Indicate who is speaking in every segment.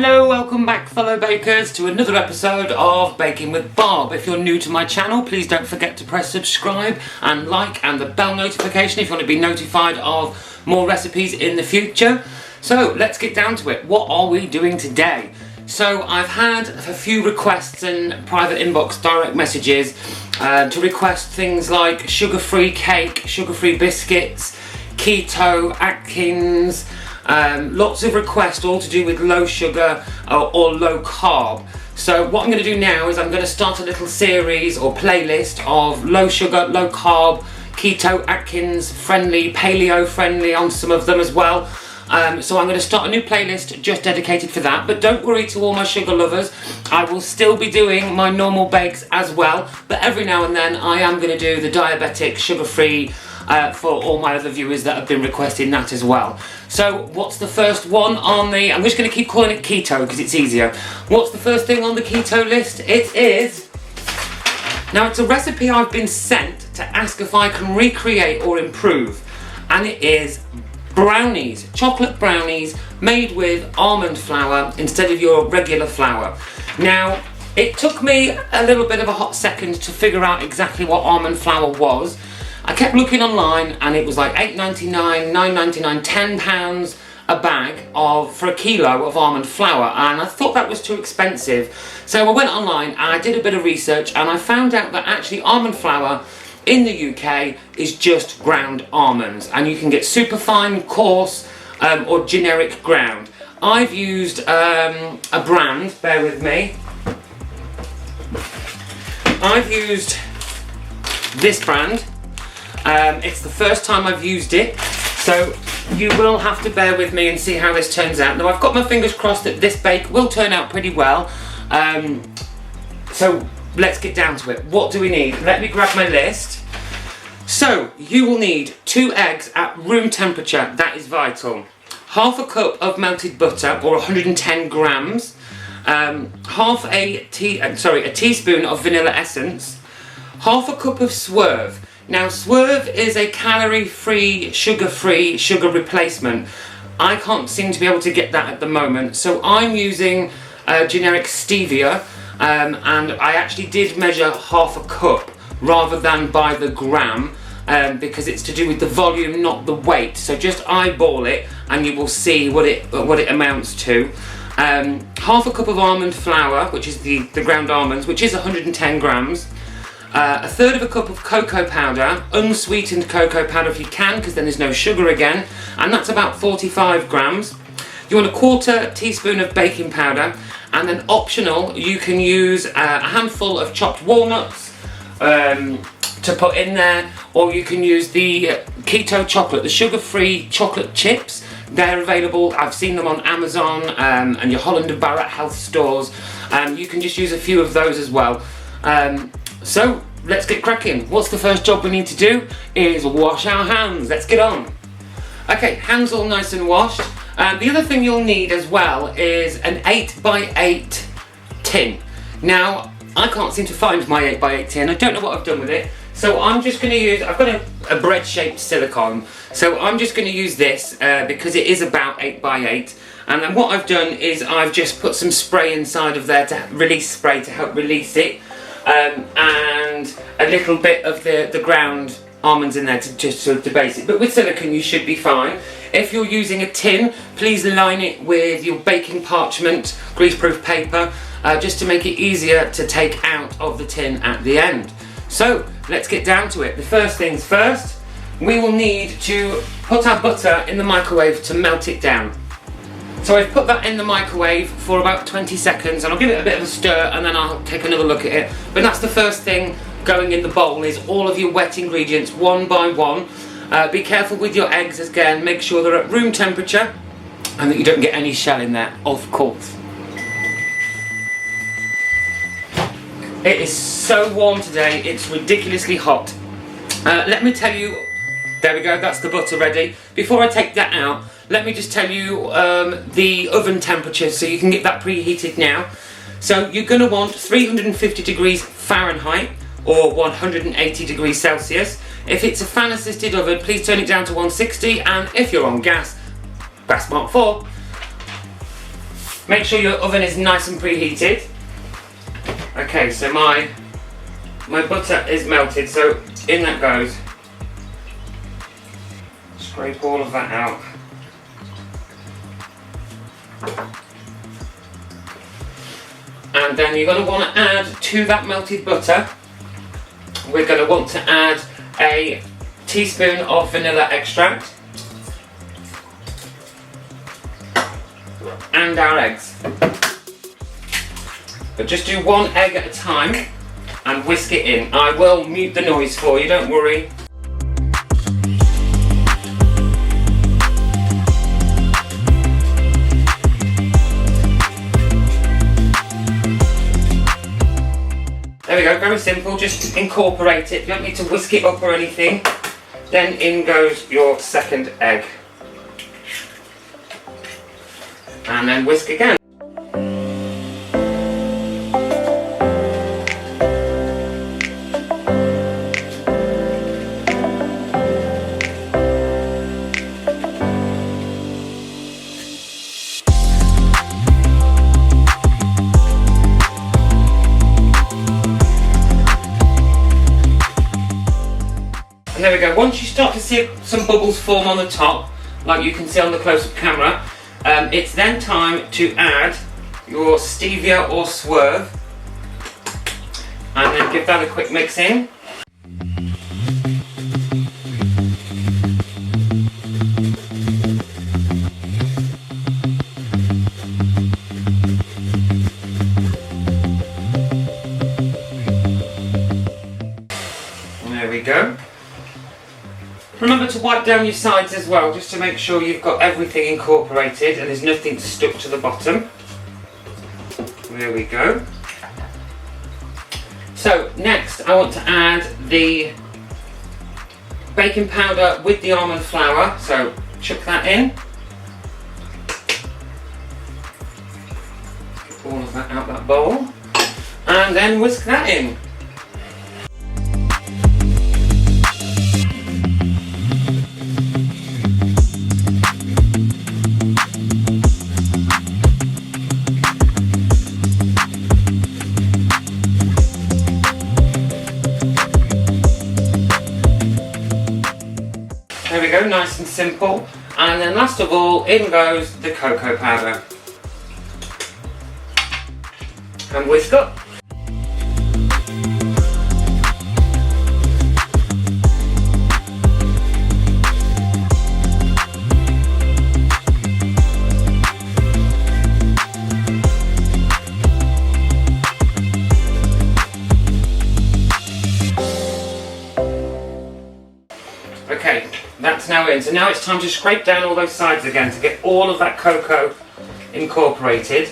Speaker 1: Hello, welcome back fellow bakers to another episode of Baking with Bob. If you're new to my channel, please don't forget to press subscribe and like and the bell notification if you want to be notified of more recipes in the future. So let's get down to it. What are we doing today? So I've had a few requests in private inbox direct messages to request things like sugar-free cake, sugar-free biscuits, keto, Atkins, lots of requests all to do with low sugar or low carb. So what I'm going to do now is I'm going to start a little series or playlist of low sugar, low carb, keto, Atkins friendly, paleo friendly on some of them as well. So I'm going to start a new playlist just dedicated for that, but don't worry to all my sugar lovers, I will still be doing my normal bakes as well, but every now and then I am going to do the diabetic, sugar-free for all my other viewers that have been requesting that as well. So what's the first one on the, I'm just going to keep calling it keto because it's easier. What's the first thing on the keto list? It is, now it's a recipe I've been sent to ask if I can recreate or improve, and it is brownies, chocolate brownies made with almond flour instead of your regular flour. Now, it took me a little bit of a hot second to figure out exactly what almond flour was. I kept looking online and it was like $8.99, $9.99, £10 a bag for a kilo of almond flour, and I thought that was too expensive. So I went online and I did a bit of research and I found out that actually almond flour in the UK is just ground almonds, and you can get superfine, coarse or generic ground. I've used a brand, bear with me, I've used this brand. It's the first time I've used it, so you will have to bear with me and see how this turns out. Now I've got my fingers crossed that this bake will turn out pretty well, so let's get down to it. What do we need? Let me grab my list. So you will need 2 eggs at room temperature, that is vital. Half a cup of melted butter or 110 grams, a teaspoon of vanilla essence, half a cup of swerve. Now swerve is a calorie-free, sugar-free sugar replacement. I can't seem to be able to get that at the moment, so I'm using generic stevia, and I actually did measure half a cup rather than by the gram, because it's to do with the volume, not the weight. So just eyeball it and you will see what it amounts to. Half a cup of almond flour, which is the ground almonds, which is 110 grams. A third of a cup of cocoa powder, unsweetened cocoa powder if you can, because then there's no sugar again, and that's about 45 grams. You want a 1/4 teaspoon of baking powder, and then optional, you can use a handful of chopped walnuts to put in there, or you can use the keto chocolate, the sugar-free chocolate chips. They're available, I've seen them on Amazon and your Holland & Barrett health stores. You can just use a few of those as well. So let's get cracking. What's the first job we need to do is wash our hands. Let's get on. Okay, hands all nice and washed. The other thing you'll need as well is an 8x8 tin. Now, I can't seem to find my 8x8 tin. I don't know what I've done with it. So I'm just going to use, I've got a bread-shaped silicone. So I'm just going to use this because it is about 8x8. And then what I've done is I've just put some spray inside of there, to release spray to help release it. And a little bit of the ground almonds in there to just sort of debase it. But with silicone you should be fine. If you're using a tin, please line it with your baking parchment, greaseproof paper, just to make it easier to take out of the tin at the end. So let's get down to it. The first things first, we will need to put our butter in the microwave to melt it down. So I've put that in the microwave for about 20 seconds and I'll give it a bit of a stir and then I'll take another look at it. But that's the first thing going in the bowl, is all of your wet ingredients one by one. Be careful with your eggs again, make sure they're at room temperature and that you don't get any shell in there, of course. It is so warm today, it's ridiculously hot. Let me tell you, there we go, that's the butter ready. Before I take that out, let me just tell you the oven temperature so you can get that preheated now. So you're going to want 350 degrees Fahrenheit or 180 degrees Celsius. If it's a fan assisted oven, please turn it down to 160, and if you're on gas, Mark 4. Make sure your oven is nice and preheated. Okay, so my butter is melted, so in that goes. Scrape all of that out. And then you're going to want to add to that melted butter, we're going to want to add a teaspoon of vanilla extract and our eggs. But just do one egg at a time and whisk it in. I will mute the noise for you, don't worry. There we go, very simple, just incorporate it. You don't need to whisk it up or anything. Then in goes your second egg. And then whisk again. And there we go, once you start to see some bubbles form on the top, like you can see on the close-up camera, it's then time to add your stevia or swerve, and then give that a quick mix in. There we go. Remember to wipe down your sides as well, just to make sure you've got everything incorporated and there's nothing stuck to the bottom. There we go. So next I want to add the baking powder with the almond flour, so chuck that in. Get all of that out that bowl, and then whisk that in. There we go, nice and simple. And then last of all, in goes the cocoa powder. And whisk up. Okay, that's now in. So now it's time to scrape down all those sides again to get all of that cocoa incorporated.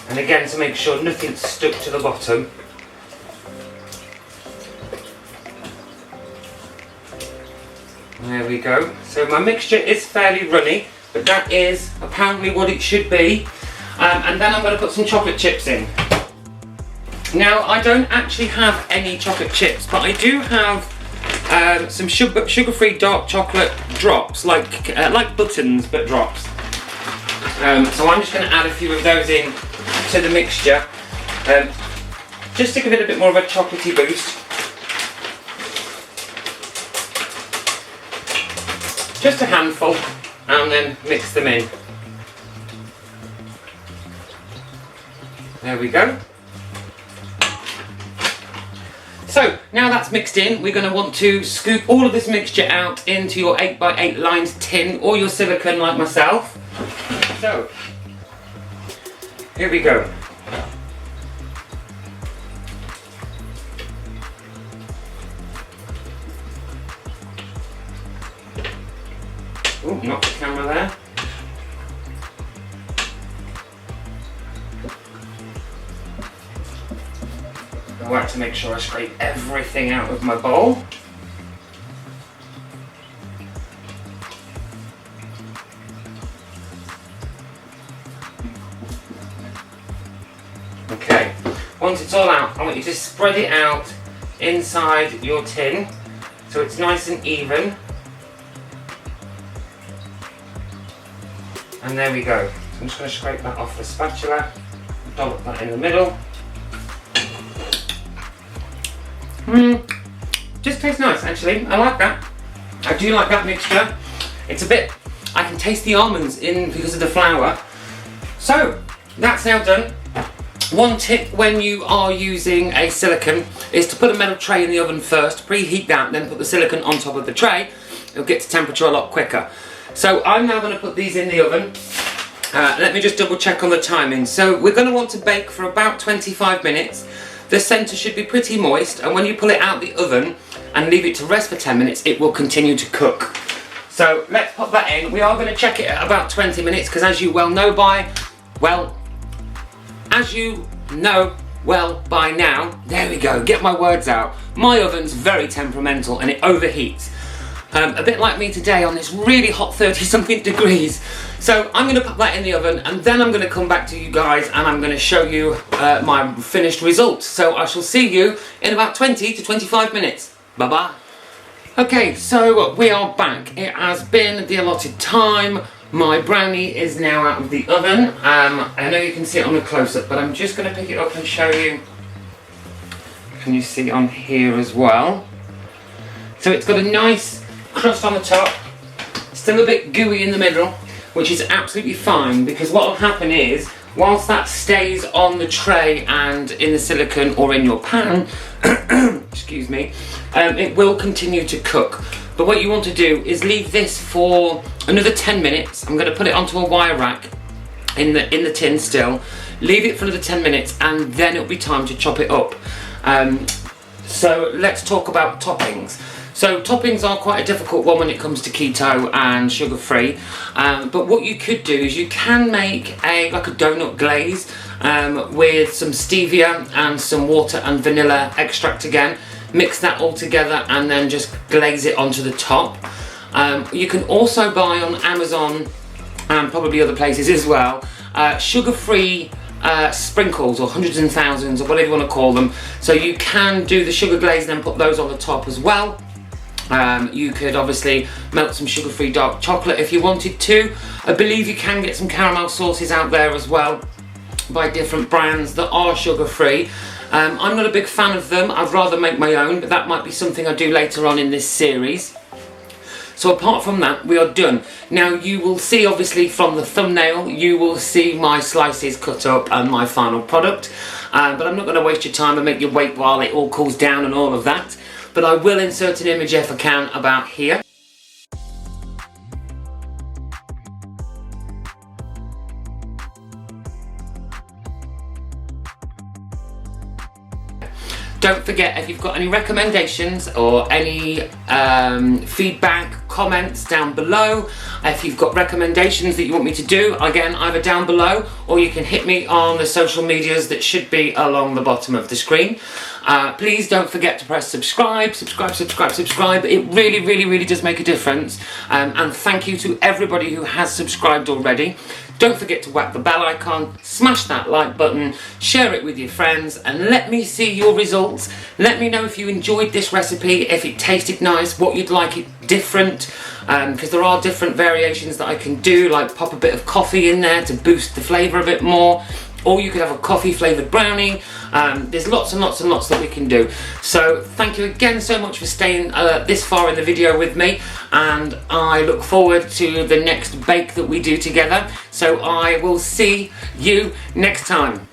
Speaker 1: And again, to make sure nothing's stuck to the bottom. There we go. So my mixture is fairly runny, but that is apparently what it should be. And then I'm going to put some chocolate chips in. Now, I don't actually have any chocolate chips, but I do have some sugar-free dark chocolate drops, like buttons, but drops. So I'm just going to add a few of those in to the mixture, just to give it a bit more of a chocolatey boost. Just a handful, and then mix them in. There we go. So, now that's mixed in, we're going to want to scoop all of this mixture out into your 8x8 lined tin or your silicone like myself. So, here we go. Ooh, knocked the camera there. I like to make sure I scrape everything out of my bowl. Okay, once it's all out, I want you to spread it out inside your tin so it's nice and even. And there we go. I'm just going to scrape that off the spatula, dollop that in the middle. Just tastes nice actually, I like that. I do like that mixture. It's a bit, I can taste the almonds in because of the flour. So, that's now done. One tip when you are using a silicone is to put a metal tray in the oven first, preheat that, then put the silicone on top of the tray. It'll get to temperature a lot quicker. So I'm now going to put these in the oven. Let me just double check on the timing. So we're going to want to bake for about 25 minutes. The centre should be pretty moist, and when you pull it out the oven and leave it to rest for 10 minutes, it will continue to cook. So let's pop that in. We are going to check it at about 20 minutes because as you well know by now, there we go, get my words out. My oven's very temperamental and it overheats. A bit like me today on this really hot 30-something degrees. So I'm going to put that in the oven and then I'm going to come back to you guys and I'm going to show you my finished results. So I shall see you in about 20 to 25 minutes. Bye-bye. Okay, so we are back. It has been the allotted time. My brownie is now out of the oven. I know you can see it on the close-up, but I'm just going to pick it up and show you. Can you see on here as well? So it's got a nice crust on the top, still a bit gooey in the middle, which is absolutely fine because what will happen is, whilst that stays on the tray and in the silicone or in your pan, excuse me, it will continue to cook. But what you want to do is leave this for another 10 minutes. I'm going to put it onto a wire rack in the tin still. Leave it for another 10 minutes and then it'll be time to chop it up. So let's talk about toppings. So toppings are quite a difficult one when it comes to keto and sugar-free. But what you could do is you can make like a donut glaze with some stevia and some water and vanilla extract again. Mix that all together and then just glaze it onto the top. You can also buy on Amazon and probably other places as well sugar-free sprinkles or hundreds and thousands or whatever you want to call them. So you can do the sugar glaze and then put those on the top as well. You could obviously melt some sugar-free dark chocolate if you wanted to. I believe you can get some caramel sauces out there as well by different brands that are sugar-free. I'm not a big fan of them. I'd rather make my own, but that might be something I do later on in this series. So apart from that, we are done. Now you will see obviously from the thumbnail, you will see my slices cut up and my final product. But I'm not going to waste your time and make you wait while it all cools down and all of that. But I will insert an image if I can about here. Don't forget, if you've got any recommendations or any feedback, comments down below. If you've got recommendations that you want me to do, again, either down below or you can hit me on the social medias that should be along the bottom of the screen. Please don't forget to press subscribe. It really does make a difference. And thank you to everybody who has subscribed already. Don't forget to whack the bell icon, smash that like button, share it with your friends, and let me see your results. Let me know if you enjoyed this recipe, if it tasted nice, what you'd like it different, because there are different variations that I can do, like pop a bit of coffee in there to boost the flavour a bit more, or you could have a coffee flavoured brownie. There's lots and lots that we can do. So thank you again so much for staying this far in the video with me, and I look forward to the next bake that we do together. So I will see you next time.